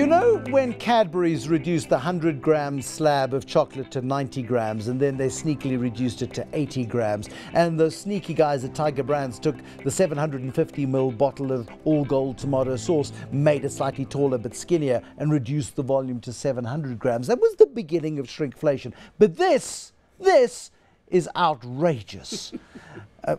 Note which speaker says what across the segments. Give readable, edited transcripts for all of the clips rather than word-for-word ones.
Speaker 1: You know when Cadbury's reduced the 100-gram slab of chocolate to 90 grams and then they sneakily reduced it to 80 grams, and the sneaky guys at Tiger Brands took the 750ml bottle of all gold tomato sauce, made it slightly taller but skinnier and reduced the volume to 700 grams. That was the beginning of shrinkflation. But this is outrageous.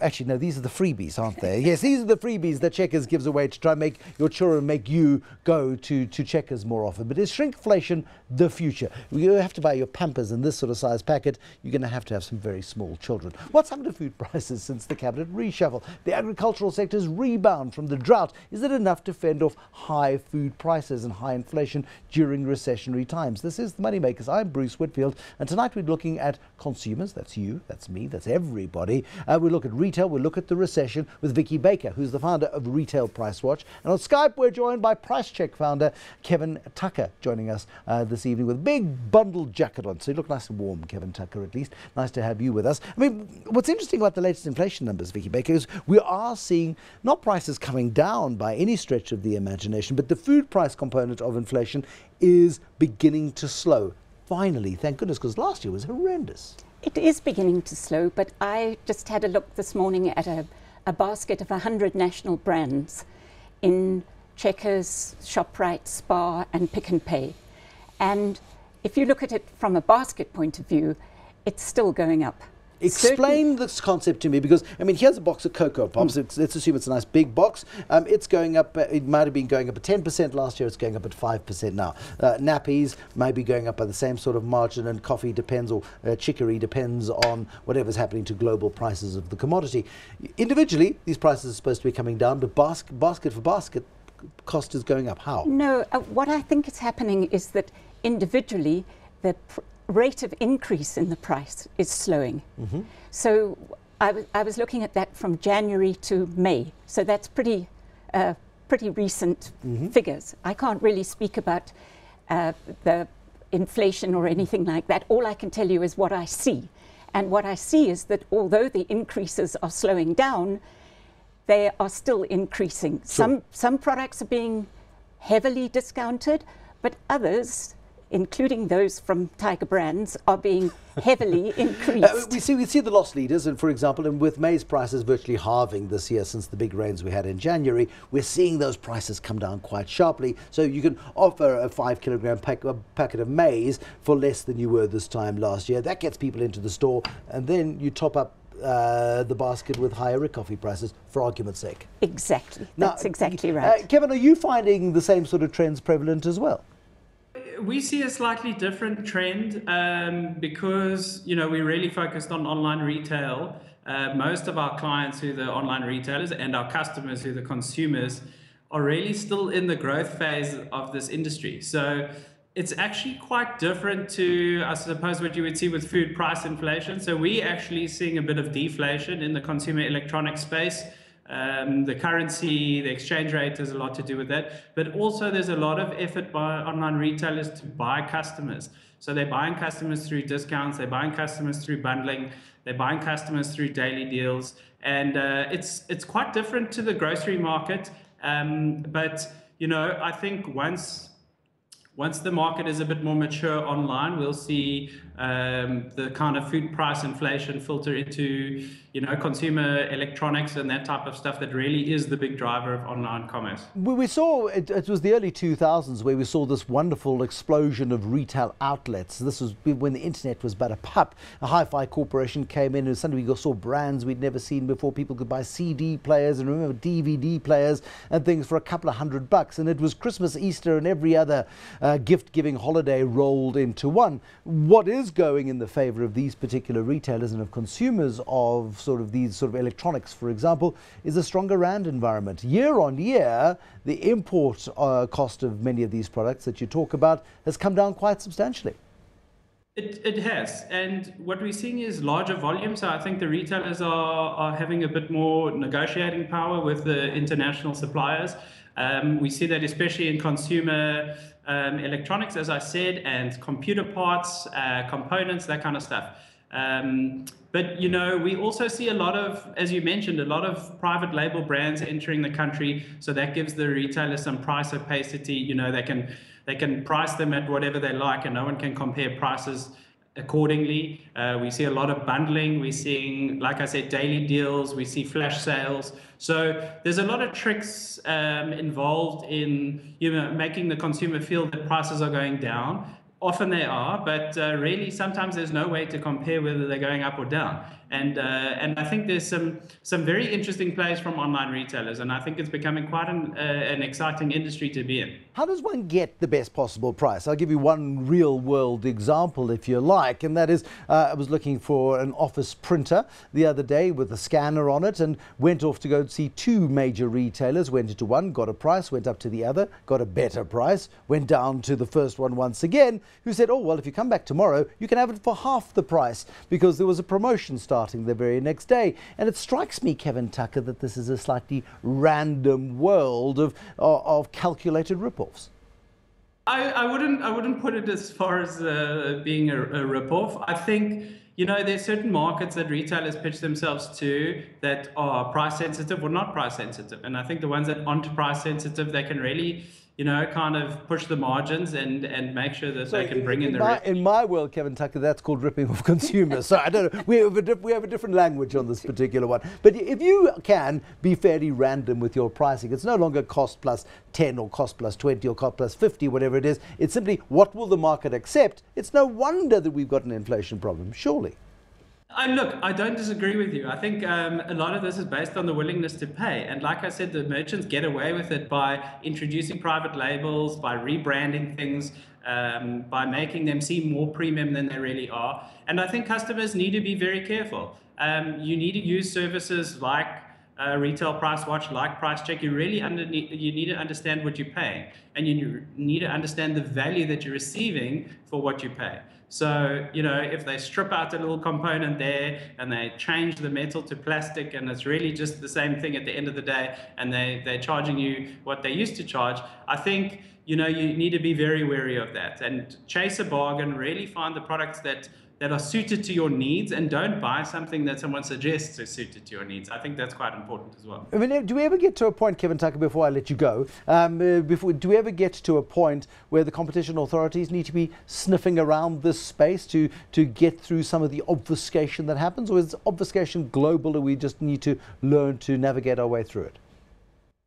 Speaker 1: Actually, no, these are the freebies, aren't they? Yes, these are the freebies that Checkers gives away to try and make your children, make you go to Checkers more often. But is shrinkflation the future? You have to buy your Pampers in this sort of size packet. You're going to have some very small children. What's happened to food prices since the cabinet reshuffle? The agricultural sector's rebound from the drought. Is it enough to fend off high food prices and high inflation during recessionary times? This is the Moneymakers. I'm Bruce Whitfield, and tonight we're looking at consumers. That's you, that's me, that's everybody. We look at retail, we'll look at the recession with Viccy Baker, who's the founder of Retail Price Watch. And on Skype, we're joined by PriceCheck founder Kevin Tucker, joining us this evening with a big bundled jacket on. So you look nice and warm, Kevin Tucker, at least. Nice to have you with us. I mean, what's interesting about the latest inflation numbers, Viccy Baker, is we are seeing not prices coming down by any stretch of the imagination, but the food price component of inflation is beginning to slow. Finally, thank goodness, because last year was horrendous.
Speaker 2: It is beginning to slow, but I just had a look this morning at a basket of 100 national brands in Checkers, ShopRite, Spar and Pick n Pay. And if you look at it from a basket point of view, it's still going up.
Speaker 1: Explain this concept to me, because, I mean, here's a box of Cocoa Pops. Let's assume it's a nice big box. It's going up, it might have been going up at 10% last year, it's going up at 5% now. Nappies may be going up by the same sort of margin, and coffee depends, or chicory depends on whatever's happening to global prices of the commodity. Individually, these prices are supposed to be coming down, but basket for basket, cost is going up. How?
Speaker 2: No, what I think is happening is that individually, the rate of increase in the price is slowing. Mm-hmm. So I was looking at that from January to May. So that's pretty recent figures. I can't really speak about the inflation or anything like that. All I can tell you is what I see. And what I see is that although the increases are slowing down, they are still increasing. Sure. Some products are being heavily discounted, but others, including those from Tiger Brands, are being heavily increased.
Speaker 1: We see the loss leaders, and for example, and with maize prices virtually halving this year since the big rains we had in January, we're seeing those prices come down quite sharply. So you can offer a 5-kilogram packet of maize for less than you were this time last year. That gets people into the store, and then you top up the basket with higher coffee prices, for argument's sake.
Speaker 2: Exactly. That's exactly right.
Speaker 1: Kevin, are you finding the same sort of trends prevalent as well?
Speaker 3: We see a slightly different trend because, you know, we're really focused on online retail. Most of our clients who are the online retailers and our customers who are the consumers are really still in the growth phase of this industry. So it's actually quite different to, I suppose, what you would see with food price inflation. So we're actually seeing a bit of deflation in the consumer electronics space. The currency, the exchange rate has a lot to do with that. But also there's a lot of effort by online retailers to buy customers. So they're buying customers through discounts, they're buying customers through bundling, they're buying customers through daily deals. And it's quite different to the grocery market. But, you know, I think once the market is a bit more mature online, we'll see the kind of food price inflation filter into, you know, consumer electronics and that type of stuff that really is the big driver of online commerce.
Speaker 1: We saw, it was the early 2000s where we saw this wonderful explosion of retail outlets. This was when the internet was but a pup. A hi-fi corporation came in and suddenly we saw brands we'd never seen before. People could buy CD players and remember DVD players and things for a couple of $100. And it was Christmas, Easter and every other gift-giving holiday rolled into one. What is going in the favor of these particular retailers and of consumers of these electronics, for example, is a stronger rand environment. Year on year, the import cost of many of these products that you talk about has come down quite substantially.
Speaker 3: It has, and what we're seeing is larger volumes. So I think the retailers are having a bit more negotiating power with the international suppliers. We see that especially in consumer electronics, as I said, and computer parts, components, that kind of stuff. But, you know, we also see a lot of, as you mentioned, a lot of private label brands entering the country. So that gives the retailer some price opacity. You know, they can price them at whatever they like, and no one can compare prices accordingly. We see a lot of bundling. We're seeing, like I said, daily deals. We see flash sales. So there's a lot of tricks involved in, you know, making the consumer feel that prices are going down. Often they are, but really sometimes there's no way to compare whether they're going up or down. And I think there's some very interesting plays from online retailers, and I think it's becoming quite an exciting industry to be in.
Speaker 1: How does one get the best possible price? I'll give you one real world example if you like, and that is I was looking for an office printer the other day with a scanner on it, and went off to go see two major retailers. Went into one, got a price, went up to the other, got a better price, went down to the first one once again, who said, oh, well, if you come back tomorrow, you can have it for half the price, because there was a promotion starting the very next day. And it strikes me, Kevin Tucker, that this is a slightly random world of calculated rip-offs.
Speaker 3: I wouldn't put it as far as being a rip-off. I think, you know, there's certain markets that retailers pitch themselves to that are price sensitive or not price sensitive. And I think the ones that aren't price sensitive, they can really, you know, kind of push the margins and make sure that they can bring in the...
Speaker 1: In my world, Kevin Tucker, that's called ripping off consumers. So I don't know, we have a different language on this particular one. But if you can be fairly random with your pricing, it's no longer cost plus 10 or cost plus 20 or cost plus 50, whatever it is. It's simply what will the market accept. It's no wonder that we've got an inflation problem, surely.
Speaker 3: Look, I don't disagree with you. I think a lot of this is based on the willingness to pay. And like I said, the merchants get away with it by introducing private labels, by rebranding things, by making them seem more premium than they really are. And I think customers need to be very careful. You need to use services like Retail Price Watch, like PriceCheck. You really you need to understand what you're paying, and you need to understand the value that you're receiving for what you pay. So, you know, if they strip out a little component there and they change the metal to plastic and it's really just the same thing at the end of the day, and they're charging you what they used to charge, I think, you know, you need to be very wary of that and chase a bargain, really find the products that are suited to your needs, and don't buy something that someone suggests is suited to your needs. I think that's quite important as well.
Speaker 1: I mean, do we ever get to a point, Kevin Tucker, before I let you go, do we ever get to a point where the competition authorities need to be sniffing around this space to get through some of the obfuscation that happens? Or is obfuscation global and we just need to learn to navigate our way through it?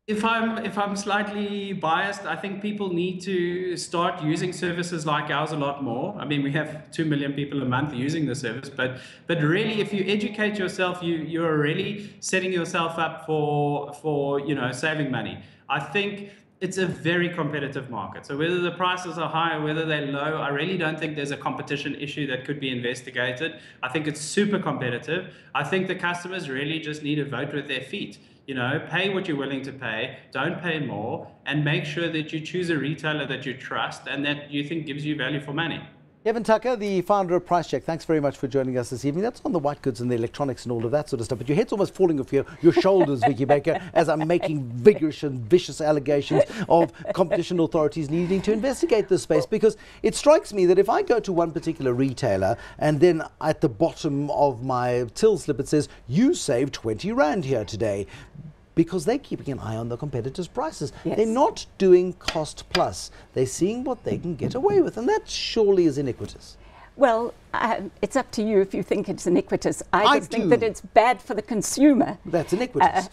Speaker 3: If I'm slightly biased, I think people need to start using services like ours a lot more. I mean, we have 2 million people a month using the service, but really, if you educate yourself, you're really setting yourself up for you know, saving money. I think it's a very competitive market. So whether the prices are high or whether they're low, I really don't think there's a competition issue that could be investigated. I think it's super competitive. I think the customers really just need to vote with their feet. You know, pay what you're willing to pay, don't pay more, and make sure that you choose a retailer that you trust and that you think gives you value for money.
Speaker 1: Kevin Tucker, the founder of PriceCheck, thanks very much for joining us this evening. That's on the white goods and the electronics and all of that sort of stuff, but your head's almost falling off your shoulders, Viccy Baker, as I'm making vigorous and vicious allegations of competition authorities needing to investigate this space, because it strikes me that if I go to one particular retailer and then at the bottom of my till slip it says, you saved 20 Rand here today, because they're keeping an eye on the competitors' prices.
Speaker 2: Yes.
Speaker 1: They're not doing cost plus. They're seeing what they can get away with, and that surely is iniquitous.
Speaker 2: Well, it's up to you if you think it's iniquitous. I just think that it's bad for the consumer.
Speaker 1: That's iniquitous.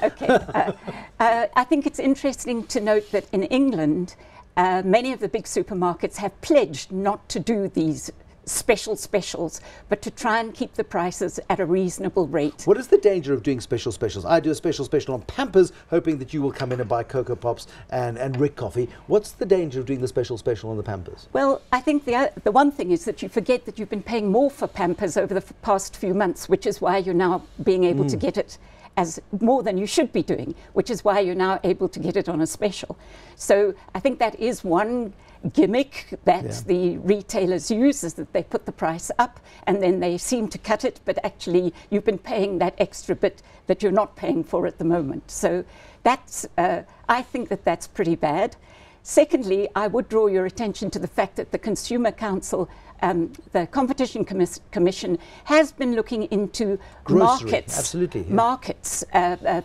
Speaker 2: I think it's interesting to note that in England, many of the big supermarkets have pledged not to do these specials, but to try and keep the prices at a reasonable rate.
Speaker 1: What is the danger of doing specials? I do a special on Pampers, hoping that you will come in and buy Cocoa Pops and Rick Coffee. What's the danger of doing the special on the Pampers?
Speaker 2: Well, I think the one thing is that you forget that you've been paying more for Pampers over the past few months, which is why you're now being able to get it as more than you should be doing, which is why you're now able to get it on a special. So I think that is one gimmick that the retailers use, is that they put the price up and then they seem to cut it, but actually you've been paying that extra bit that you're not paying for at the moment. So that's I think that that's pretty bad. Secondly, I would draw your attention to the fact that the Consumer Council, the Competition Commission, has been looking into
Speaker 1: Grocery,
Speaker 2: markets,
Speaker 1: absolutely, yeah.
Speaker 2: markets,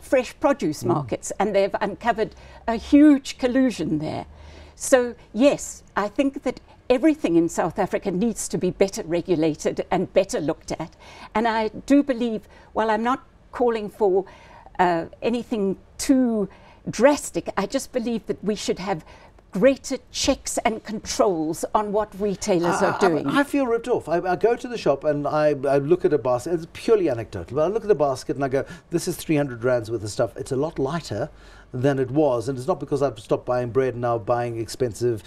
Speaker 2: fresh produce markets, and they've uncovered a huge collusion there. So yes, I think that everything in South Africa needs to be better regulated and better looked at. And I do believe, while I'm not calling for anything too drastic, I just believe that we should have greater checks and controls on what retailers are doing.
Speaker 1: I feel ripped off. I go to the shop and I look at a basket. It's purely anecdotal, but I look at the basket and I go, this is 300 rands worth of stuff. It's a lot lighter than it was, and it's not because I've stopped buying bread and now buying expensive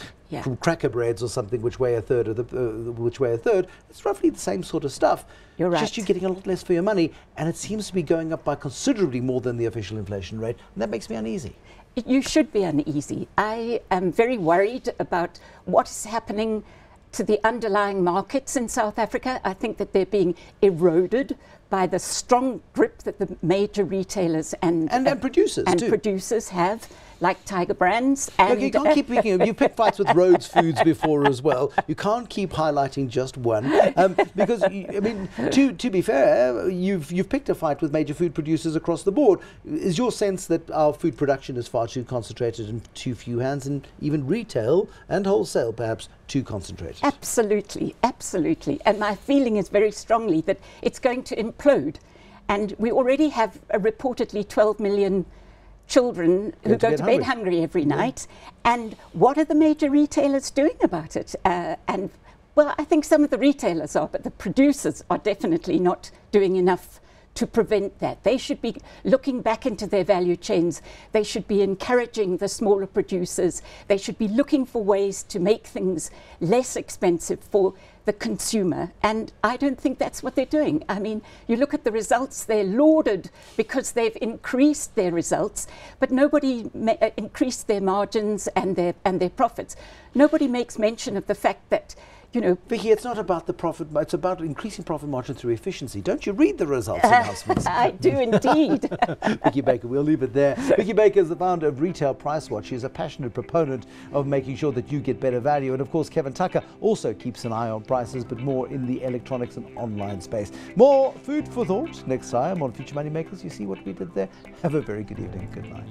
Speaker 1: cracker breads or something which weigh a third of which weigh a third. It's roughly the same sort of stuff.
Speaker 2: You're right.
Speaker 1: Just you're getting a lot less for your money, and it seems to be going up by considerably more than the official inflation rate, and that makes me uneasy.
Speaker 2: You should be uneasy. I am very worried about what is happening to the underlying markets in South Africa. I think that they're being eroded by the strong grip that the major retailers and producers have, like Tiger Brands. And
Speaker 1: look, you can't keep picking. You picked fights with Rhodes Foods before as well. You can't keep highlighting just one, because I mean, to be fair, you've picked a fight with major food producers across the board. Is your sense that our food production is far too concentrated in too few hands, and even retail and wholesale perhaps too concentrated?
Speaker 2: Absolutely, absolutely. And my feeling is very strongly that it's going to implode. And we already have reportedly 12 million children who go to bed hungry every night. And what are the major retailers doing about it? And well, I think some of the retailers are, but the producers are definitely not doing enough to prevent that. They should be looking back into their value chains. They should be encouraging the smaller producers. They should be looking for ways to make things less expensive for the consumer. And I don't think that's what they're doing. I mean, you look at the results, they're lauded because they've increased their results, but nobody increased their margins and their profits. Nobody makes mention of the fact that, you know,
Speaker 1: Viccy, it's not about the profit, it's about increasing profit margin through efficiency. Don't you read the results announcements?
Speaker 2: I do indeed.
Speaker 1: Viccy Baker, we'll leave it there. Viccy Baker is the founder of Retail Price Watch. She's a passionate proponent of making sure that you get better value. And of course, Kevin Tucker also keeps an eye on prices, but more in the electronics and online space. More food for thought next time on Future Money Makers. You see what we did there? Have a very good evening. Good night.